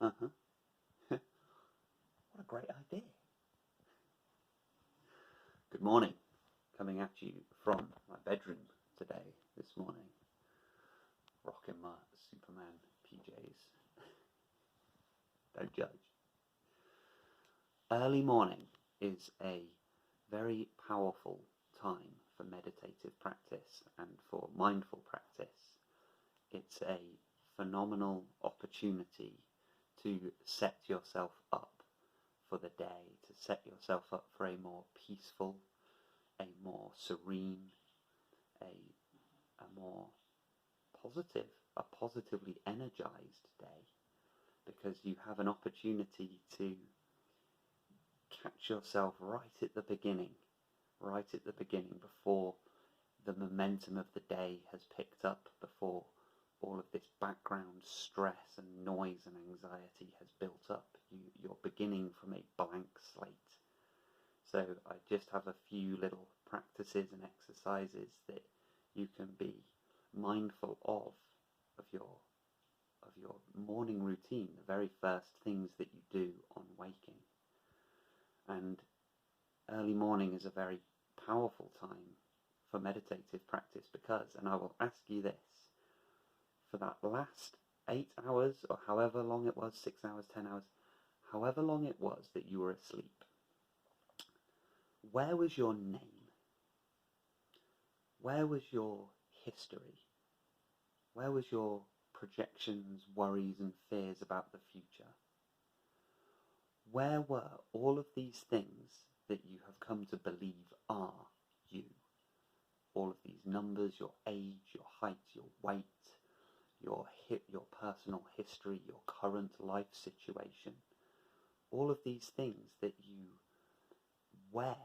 Uh-huh. What a great idea. Good morning. Coming at you from my bedroom this morning. Rocking my Superman PJs. Don't judge. Early morning is a very powerful time for meditative practice and for mindful practice. It's a phenomenal opportunity to set yourself up for the day, to set yourself up for a more peaceful, a more serene, a more positively energized day, because you have an opportunity to catch yourself right at the beginning before the momentum of the day has picked up, before all of this background stress and noise and anxiety has built up. You're beginning from a blank slate. So I just have a few little practices and exercises that you can be mindful of your morning routine, the very first things that you do on waking. And early morning is a very powerful time for meditative practice because, and I will ask you this, for that last 8 hours, or however long it was, 6 hours, 10 hours, however long it was that you were asleep, where was your name? Where was your history? Where was your projections, worries and fears about the future? Where were all of these things that you have come to believe are you? All of these numbers, your age, your height, your weight, your personal history, your current life situation, all of these things that you wear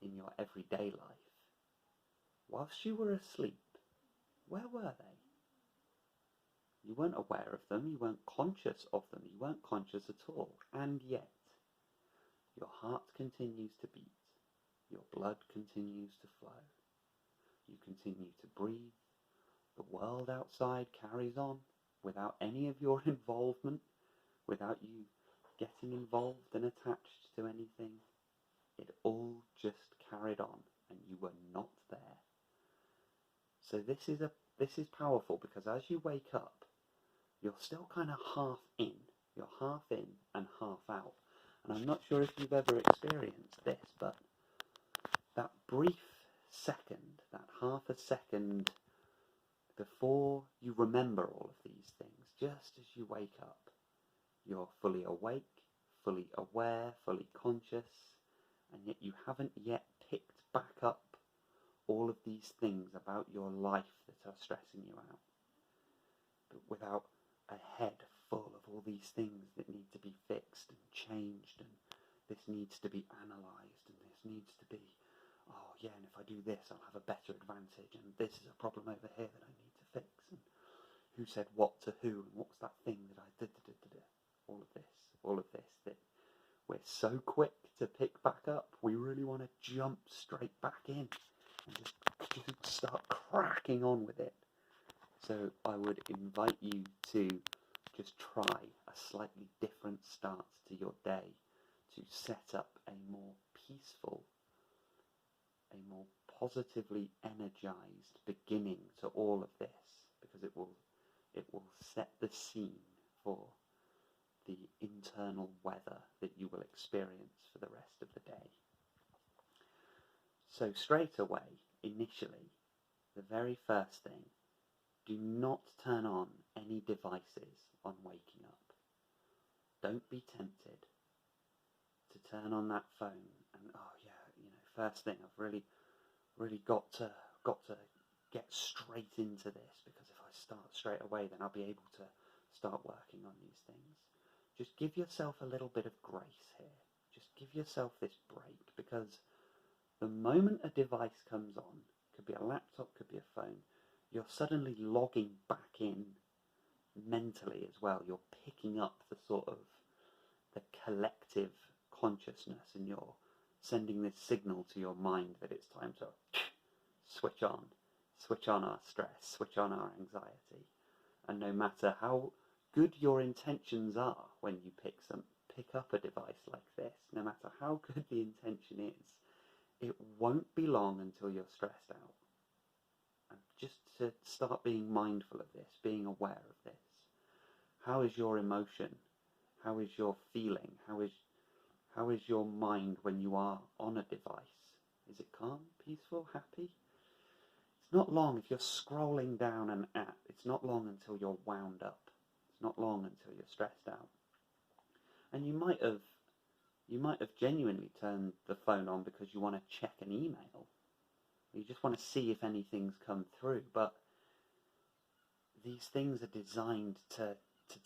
in your everyday life, whilst you were asleep, where were they? You weren't aware of them, you weren't conscious of them, you weren't conscious at all, and yet your heart continues to beat, your blood continues to flow, you continue to breathe, the world outside carries on without any of your involvement, without you getting involved and attached to anything. It all just carried on and you were not there. So this is powerful because as you wake up, you're still kind of half in. You're half in and half out. And I'm not sure if you've ever experienced this, but that brief second, that half a second before you remember all of these things, just as you wake up, you're fully awake, fully aware, fully conscious, and yet you haven't yet picked back up all of these things about your life that are stressing you out. But without a head full of all these things that need to be fixed and changed, and this needs to be analysed, and this needs to be, oh yeah, and if I do this I'll have a better advantage, and this is a problem over here that I need to fix, and who said what to who, and what's that thing that I did. All of this that we're so quick to pick back up, we really want to jump straight back in and just start cracking on with it. So I would invite you to just try a slightly different start to your day to set up a more peaceful, a more positively energized beginning to all of this, because it will set the scene for the internal weather that you will experience for the rest of the day. So straight away, initially, the very first thing, do not turn on any devices on waking up. Don't be tempted to turn on that phone and, oh yeah, first thing, I've really got to get straight into this, because if I start straight away, then I'll be able to start working on these things. Just give yourself a little bit of grace here. Just give yourself this break, because the moment a device comes on, could be a laptop, could be a phone, you're suddenly logging back in mentally as well. You're picking up the sort of the collective consciousness, and you're sending this signal to your mind that it's time to switch on our stress, switch on our anxiety. And no matter how good your intentions are when you pick up a device like this, no matter how good the intention is, it won't be long until you're stressed out. And just to start being mindful of this, being aware of this. How is your emotion? How is your feeling? How is your mind when you are on a device? Is it calm, peaceful, happy? It's not long if you're scrolling down an app. It's not long until you're wound up. It's not long until you're stressed out. And you might have genuinely turned the phone on because you want to check an email. You just want to see if anything's come through. But these things are designed to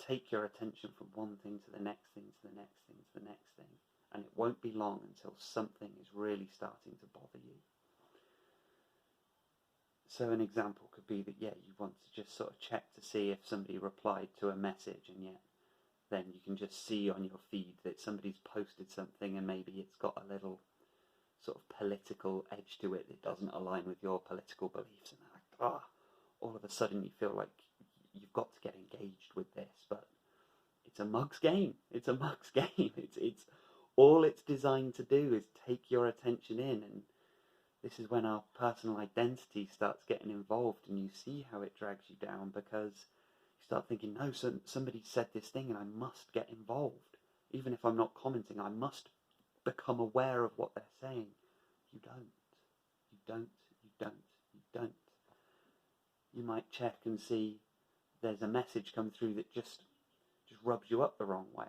take your attention from one thing to the next thing, to the next thing, to the next thing. And it won't be long until something is really starting to bother you. So an example could be that, yeah, you want to just sort of check to see if somebody replied to a message, and yet then you can just see on your feed that somebody's posted something and maybe it's got a little sort of political edge to it that doesn't align with your political beliefs, and like, all of a sudden you feel like you've got to get engaged with this, but it's a mug's game. It's a mug's game. It's all it's designed to do is take your attention in, and this is when our personal identity starts getting involved, and you see how it drags you down because you start thinking, no, somebody said this thing and I must get involved. Even if I'm not commenting, I must become aware of what they're saying. You don't. You don't. You don't. You don't. You might check and see there's a message come through that just rubs you up the wrong way.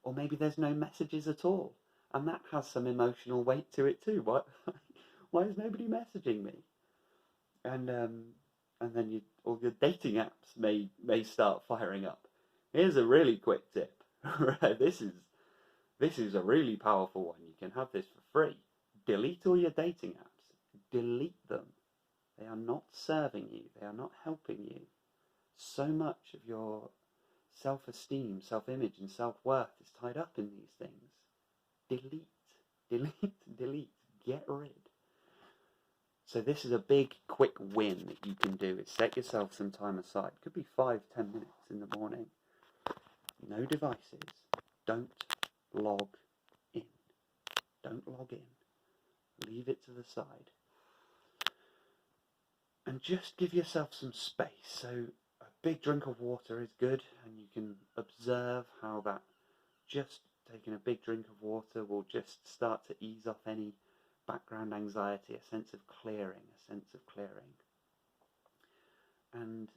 Or maybe there's no messages at all. And that has some emotional weight to it too. Why is nobody messaging me? And then all your dating apps may start firing up. Here's a really quick tip. This is a really powerful one. You can have this for free. Delete all your dating apps. Delete them. They are not serving you. They are not helping you. So much of your self-esteem, self-image, and self-worth is tied up in these things. Delete, delete, delete. Get rid. So this is a big, quick win that you can do. Is set yourself some time aside. It could be 5-10 minutes in the morning. No devices. Don't log in. Don't log in. Leave it to the side. And just give yourself some space. So a big drink of water is good, and you can observe how that just taking a big drink of water will just start to ease off any background anxiety, a sense of clearing, And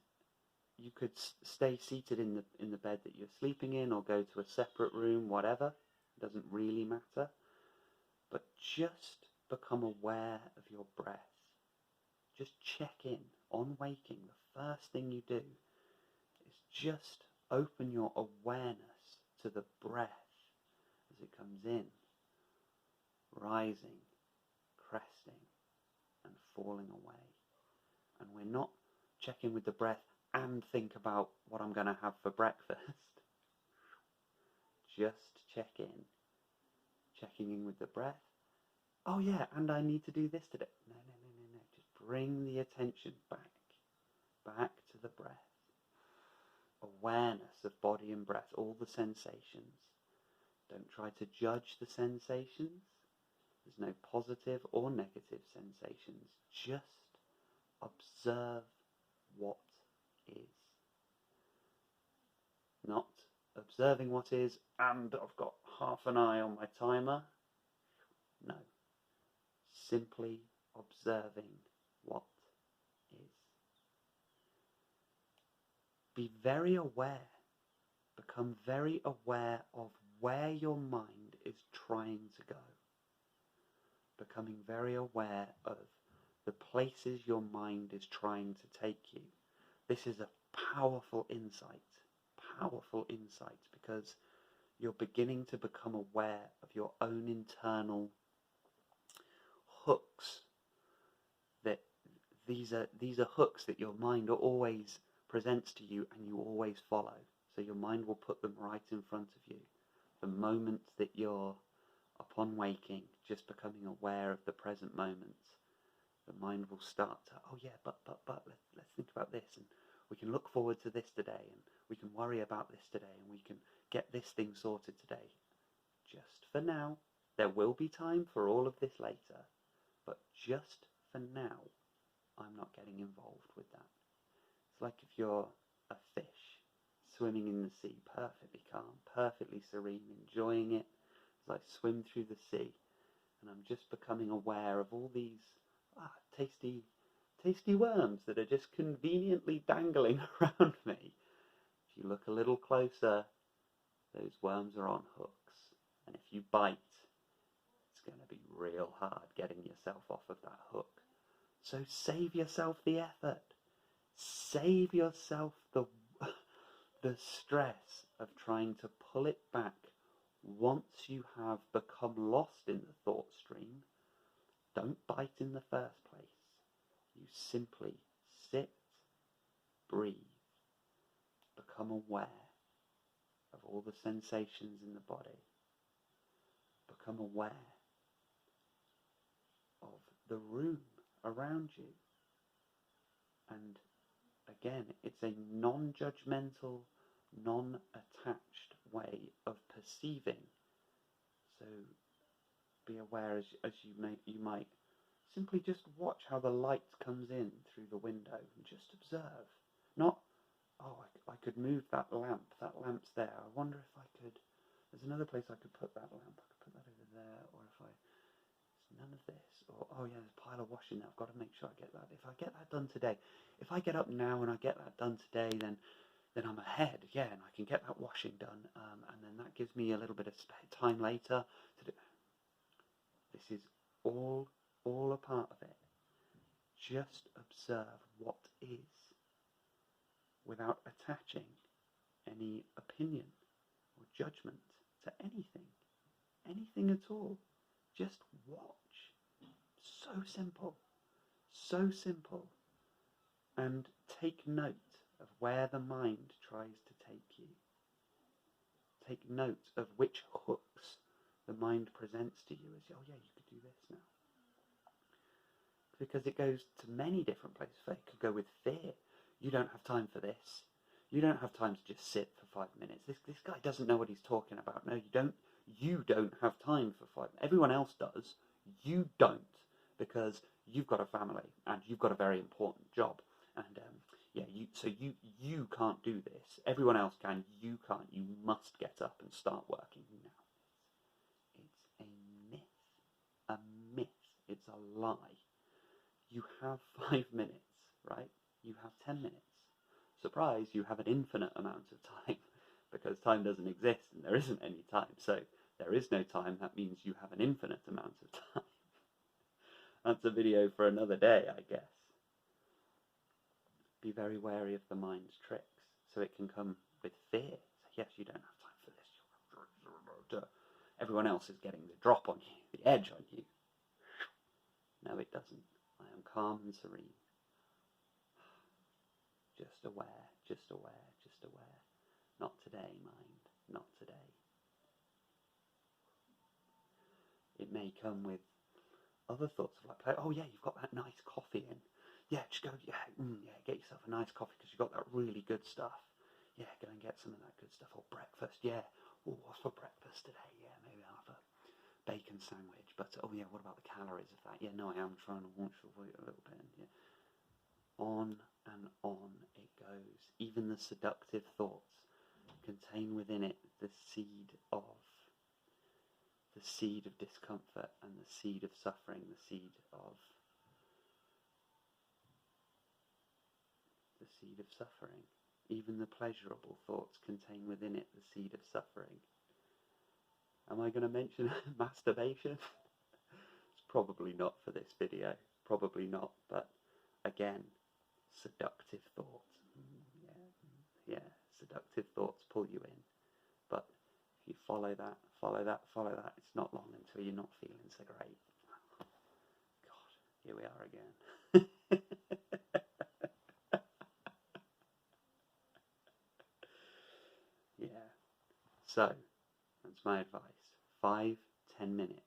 you could stay seated in the bed that you're sleeping in, or go to a separate room, whatever. It doesn't really matter. But just become aware of your breath. Just check in on waking. The first thing you do is just open your awareness to the breath as it comes in, rising, cresting, and falling away. And we're not checking with the breath and think about what I'm going to have for breakfast. Just checking in with the breath. Oh yeah, and I need to do this today. No. Just bring the attention back to the breath. Awareness of body and breath, all the sensations. Don't try to judge the sensations. There's no positive or negative sensations. Just observe what is. Not observing what is, and I've got half an eye on my timer. No. Simply observing what is. Be very aware. Become very aware of where your mind is trying to go. Becoming very aware of the places your mind is trying to take you. This is a powerful insight, because you're beginning to become aware of your own internal hooks. That these are hooks that your mind always presents to you and you always follow. So your mind will put them right in front of you. The moment that you're upon waking, just becoming aware of the present moment, the mind will start to, oh yeah, but let's think about this, and we can look forward to this today, and we can worry about this today and we can get this thing sorted today. Just for now. There will be time for all of this later, but just for now, I'm not getting involved with that. It's like if you're a fish swimming in the sea, perfectly calm, perfectly serene, enjoying it as I swim through the sea, and I'm just becoming aware of all these tasty worms that are just conveniently dangling around me. If you look a little closer, those worms are on hooks, and if you bite, it's going to be real hard getting yourself off of that hook. So save yourself the effort. Save yourself the stress of trying to pull it back once you have become lost in the thought stream. Don't bite in the first place. You simply sit, breathe, become aware of all the sensations in the body. Become aware of the room around you. And again, it's a non-judgmental, non-attached way of perceiving. So be aware as you might simply just watch how the light comes in through the window and just observe. Not, oh, I could move that lamp. That lamp's there. I wonder if I could. There's another place I could put that lamp. I could put that over there. Or if it's none of this. Or, oh yeah, there's a pile of washing there. I've got to make sure I get that. If I get that done today, if I get up now and I get that done today, then I'm ahead. Yeah, and I can get that washing done. And then that gives me a little bit of spare time later to do. This is all a part of it. Just observe what is without attaching any opinion or judgment to anything at all. Just watch. So simple, and take note of where the mind tries to take you. Take note of which hooks the mind presents to you as, oh yeah, you could do this now. Because it goes to many different places. It could go with fear. You don't have time for this. You don't have time to just sit for 5 minutes. This guy doesn't know what he's talking about. No, you don't. You don't have time for 5 minutes. Everyone else does. You don't, because you've got a family and you've got a very important job. And you can't do this. Everyone else can. You can't. You must get up and start working now. It's a myth. A myth. It's a lie. You have 5 minutes, right? You have 10 minutes. Surprise, you have an infinite amount of time, because time doesn't exist and there isn't any time. So there is no time. That means you have an infinite amount of time. That's a video for another day, I guess. Be very wary of the mind's tricks. So it can come with fear. So yes, you don't have time for this. Everyone else is getting the drop on you, the edge on you. No, it doesn't. I am calm and serene. Just aware. Not today, mind. Not today. It may come with other thoughts of like, oh yeah, you've got that nice coffee in. Yeah, just go, get yourself a nice coffee because you've got that really good stuff. Yeah, go and get some of that good stuff. Or breakfast, yeah. Oh, what's for breakfast today? Yeah, maybe I'll have a bacon sandwich. But, oh yeah, what about the calories of that? Yeah, no, I am trying to watch the weight a little bit. Yeah. On and on it goes. Even the seductive thoughts contain within it the seed of discomfort and the seed of suffering, the seed of suffering. Even the pleasurable thoughts contain within it the seed of suffering. Am I going to mention masturbation? It's probably not for this video. Probably not. But again, seductive thoughts. Yeah, seductive thoughts pull you in. But if you follow that, it's not long until you're not feeling so great. God, here we are again. Yeah. So, that's my advice. 5-10 minutes.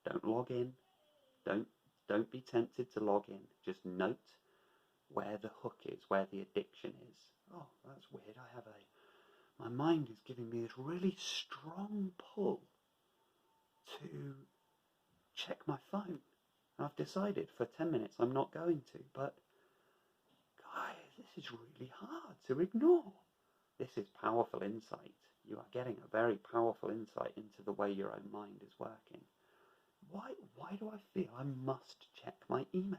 Don't log in. Don't be tempted to log in. Just note where the hook is, where the addiction is. Oh, that's weird. I have my mind is giving me this really strong pull to check my phone. And I've decided for 10 minutes I'm not going to, but guys, this is really hard to ignore. This is powerful insight. You are getting a very powerful insight into the way your own mind is working. Why do I feel I must check my emails?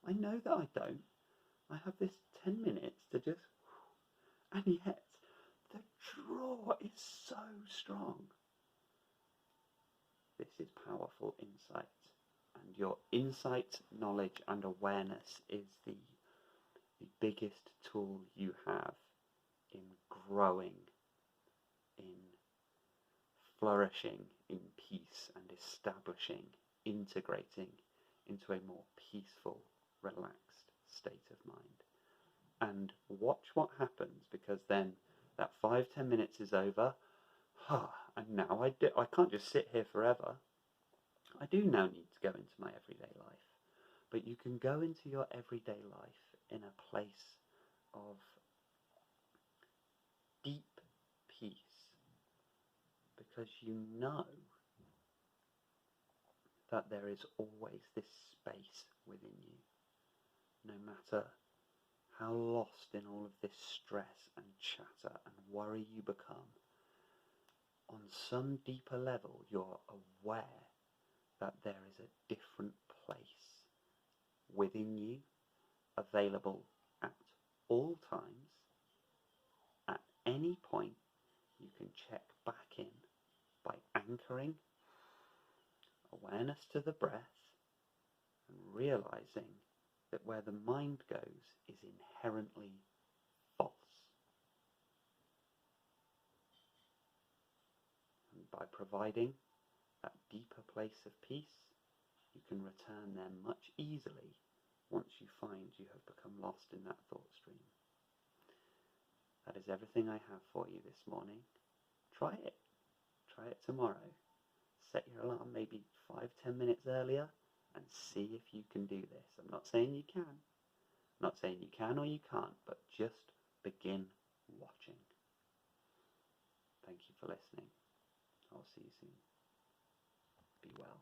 I know that I don't. I have this 10 minutes to just... And yet, the draw is so strong. This is powerful insight. And your insight, knowledge, and awareness is the biggest tool you have in growing, in flourishing, in peace, and establishing, integrating into a more peaceful, relaxed state of mind. And watch what happens, because then that 5-10 minutes is over, and now I can't just sit here forever. I do now need to go into my everyday life, but you can go into your everyday life in a place of deep peace, because you know that there is always this space within you, no matter how lost in all of this stress and chatter and worry you become. On some deeper level, you're aware that there is a different place within you, available at all times. At any point, you can check back in by anchoring awareness to the breath and realizing that where the mind goes is inherently false. And by providing that deeper place of peace, you can return there much easily once you find you have become lost in that thought stream. That is everything I have for you this morning. Try it. Try it tomorrow. Set your alarm maybe 5-10 minutes earlier and see if you can do this. I'm not saying you can. I'm not saying you can or you can't, but just begin watching. Thank you for listening. I'll see you soon. Be well.